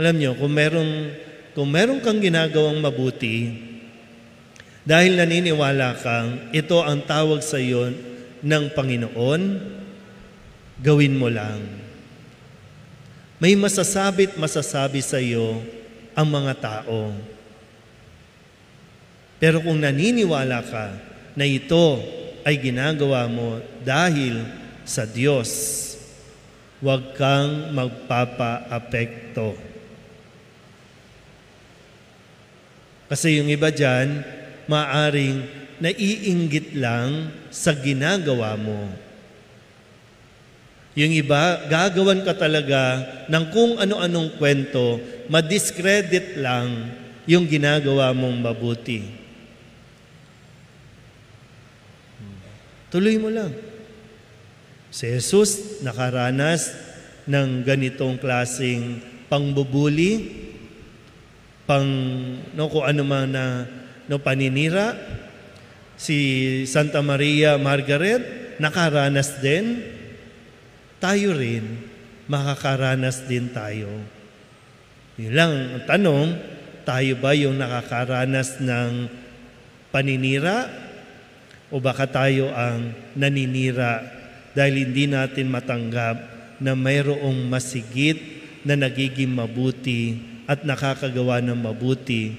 Alam nyo, kung meron kang ginagawang mabuti, dahil naniniwala kang ito ang tawag sa iyo ng Panginoon, gawin mo lang. May masasabi sa iyo ang mga tao. Pero kung naniniwala ka na ito ay ginagawa mo dahil sa Diyos, huwag kang magpapa-apekto. Kasi yung iba dyan, maaring naiinggit lang sa ginagawa mo. Yung iba, gagawan ka talaga ng kung ano-anong kwento, madiscredit lang yung ginagawa mong mabuti. Tuloy mo lang. Si Jesus nakaranas ng ganitong klaseng pangbubuli, kung ano man na paninira. Si Santa Maria Margaret nakaranas din. Tayo rin, makakaranas din tayo. Yun lang ang tanong, tayo ba yung nakakaranas ng paninira? O baka tayo ang naninira dahil hindi natin matanggap na mayroong masigit na nagiging mabuti at nakakagawa ng mabuti